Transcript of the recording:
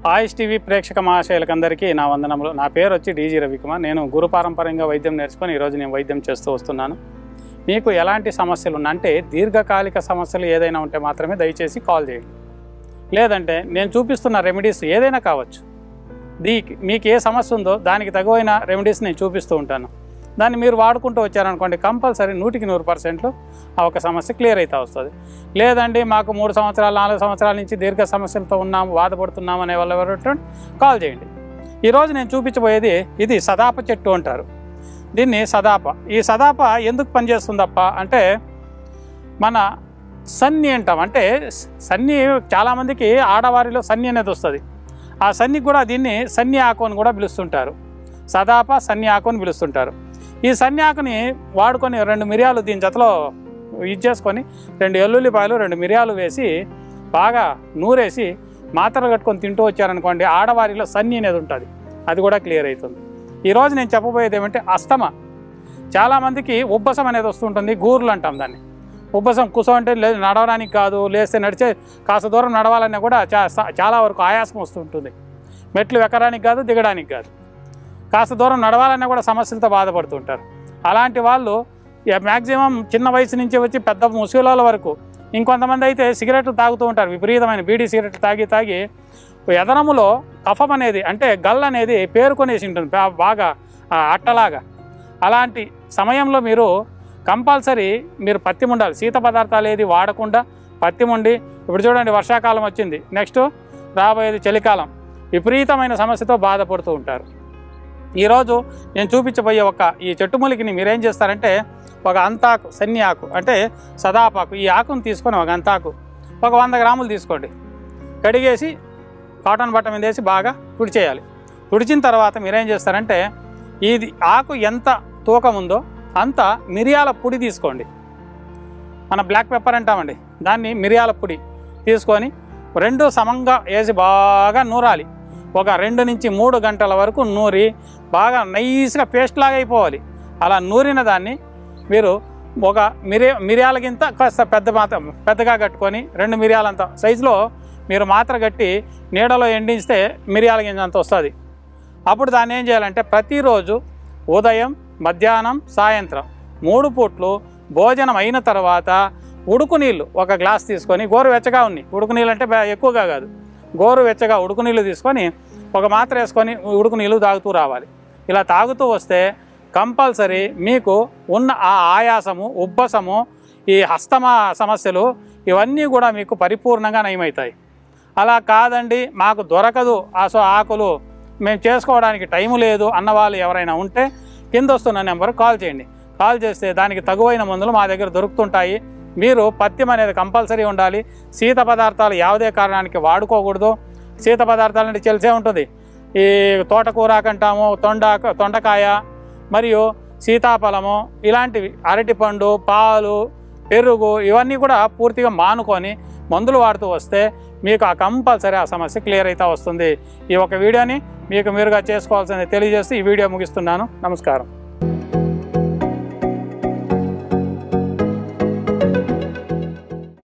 ఆయుష్ TV ప్రేక్షక మహాశయులకందరికీ నా వందనములు. నా పేరు వచ్చి డీజీ రవికుమార్. నేను గురుపారంపర్యంగా వైద్యం నేర్చుకొని ఈరోజు నేను వైద్యం చేస్తూ వస్తున్నాను. మీకు ఎలాంటి సమస్యలు అంటే దీర్ఘకాలిక సమస్యలు ఏదైనా ఉంటే మాత్రమే దయచేసి కాల్ చేయండి. లేదంటే నేను చూపిస్తున్న రెమెడీస్ ఏదైనా కావచ్చు, మీకు ఏ సమస్య ఉందో దానికి తగువైన రెమెడీస్ నేను చూపిస్తూ ఉంటాను. దాన్ని మీరు వాడుకుంటూ వచ్చారనుకోండి, కంపల్సరీ 100% ఆ ఒక సమస్య క్లియర్ అయితే వస్తుంది. లేదండి మాకు 3 సంవత్సరాలు 4 సంవత్సరాల నుంచి దీర్ఘ సమస్యలతో ఉన్నాము, బాధపడుతున్నాము అనే వాళ్ళు ఎవరు కాల్ చేయండి. ఈరోజు నేను చూపించబోయేది ఇది సదాప చెట్టు అంటారు. దీన్ని సదాప. ఈ సదాప ఎందుకు పనిచేస్తుందప్ప అంటే మన సన్ని అంటాం. అంటే సన్ని చాలామందికి ఆడవారిలో సన్ని అనేది వస్తుంది. ఆ సన్నికి కూడా దీన్ని సన్ని ఆకు అని కూడా పిలుస్తుంటారు. సదాప సన్ని ఆకు అని పిలుస్తుంటారు. ఈ సన్ని ఆకుని వాడుకొని 2 మిరియాలు దీని జతలో చేసుకొని 2 ఎల్లుల్లిపాయలు 2 మిరియాలు వేసి బాగా నూరేసి మాత్రలు కట్టుకొని తింటూ వచ్చారనుకోండి, ఆడవారిలో సన్ని అనేది ఉంటుంది, అది కూడా క్లియర్ అవుతుంది. ఈరోజు నేను చెప్పబోయేది ఏమంటే అస్తమ. చాలామందికి ఉబ్బసం అనేది వస్తుంటుంది, గూర్లు అంటాం దాన్ని. ఉబ్బసం కూర్చోంటే లేదు, నడవడానికి కాదు, లేస్తే నడిచే కాస్త దూరం నడవాలన్నా కూడా చాలా వరకు ఆయాసం వస్తుంటుంది. మెట్లు ఎక్కడానికి కాదు, దిగడానికి కాదు, కాస్త దూరం నడవాలన్నా కూడా సమస్యలతో బాధపడుతుంటారు. అలాంటి వాళ్ళు మ్యాక్సిమం చిన్న వయసు నుంచి వచ్చి పెద్ద ముసలిల వరకు, ఇంకొంతమంది అయితే సిగరెట్లు తాగుతూ ఉంటారు, విపరీతమైన బీడీ సిగరెట్లు తాగి ఎదనములో కఫం అనేది అంటే గల్ అనేది పేరుకొనేసి ఉంటుంది బాగా అట్టలాగా. అలాంటి సమయంలో మీరు కంపల్సరీ మీరు పత్యం ఉండాలి. శీత పదార్థాలు ఏది వాడకుండా పత్యం ఉండి, ఇప్పుడు చూడండి వర్షాకాలం వచ్చింది, నెక్స్ట్ రాబోయేది చలికాలం, విపరీతమైన సమస్యతో బాధపడుతూ ఉంటారు. ఈరోజు నేను చూపించబోయే ఈ చెట్టుమూలికిని మీరేం చేస్తారంటే ఒక అంతాకు, సన్ని ఆకు అంటే సదాపాకు, ఈ ఆకును తీసుకొని ఒక అంతాకు ఒక 100 గ్రాములు తీసుకోండి. కడిగేసి కాటన్ బట్ట మీద వేసి బాగా తుడిచేయాలి. తుడిచిన తర్వాత మీరేం చేస్తారంటే ఇది ఆకు ఎంత తూకం ఉందో అంత మిరియాల పొడి తీసుకోండి. మన బ్లాక్ పెప్పర్ అంటామండి, దాన్ని మిరియాల పొడి తీసుకొని 2 సమంగా వేసి బాగా నూరాలి. ఒక 2 నుంచి 3 గంటల వరకు నూరి బాగా నైస్గా పేస్ట్ లాగా అయిపోవాలి. అలా నూరిన దాన్ని మీరు ఒక మిరియాలకింత కాస్త పెద్దగా కట్టుకొని 2 మిరియాలంత సైజులో మీరు మాత్ర కట్టి నీడలో ఎండిస్తే మిరియాల గింజంత వస్తుంది. అప్పుడు దాన్ని ఏం చేయాలంటే ప్రతిరోజు ఉదయం, మధ్యాహ్నం, సాయంత్రం 3 పూట్లు భోజనం అయిన తర్వాత ఉడుకు నీళ్ళు 1 గ్లాస్ తీసుకొని, గోరువెచ్చగా ఉన్నాయి, ఉడుకు నీళ్ళు అంటే ఎక్కువగా కాదు, గోరువెచ్చగా ఉడుకు నీళ్ళు తీసుకొని ఒక మాత్ర వేసుకొని ఉడుకు నీళ్ళు తాగుతూ రావాలి. ఇలా తాగుతూ వస్తే కంపల్సరీ మీకు ఉన్న ఆ ఆయాసము, ఉబ్బసము, ఈ హస్తమ సమస్యలు ఇవన్నీ కూడా మీకు పరిపూర్ణంగా నయమవుతాయి. అలా కాదండి మాకు దొరకదు ఆకులు, మేము చేసుకోవడానికి టైము లేదు అన్నవాళ్ళు ఎవరైనా ఉంటే కింద వస్తున్న నెంబర్ కాల్ చేయండి. కాల్ చేస్తే దానికి తగువైన మందులు మా దగ్గర దొరుకుతుంటాయి. మీరు పత్యం అనేది కంపల్సరీ ఉండాలి. శీత పదార్థాలు ಯಾವುದೇ కారణానికి వాడుకోకూడదు. శీత పదార్థాలు అంటే తెలిసే ఉంటుంది, ఈ తోటకూరాకు అంటాము, తొండకాయ మరియు సీతాఫలము ఇలాంటివి, అరటిపండు, పాలు, పెరుగు ఇవన్నీ కూడా పూర్తిగా మానుకొని మందులు వాడుతూ వస్తే మీకు కంపల్సరీ ఆ సమస్య క్లియర్ అయితే వస్తుంది. ఈ ఒక వీడియోని మీరుగా చేసుకోవాల్సింది తెలియజేస్తూ ఈ వీడియో ముగిస్తున్నాను. నమస్కారం.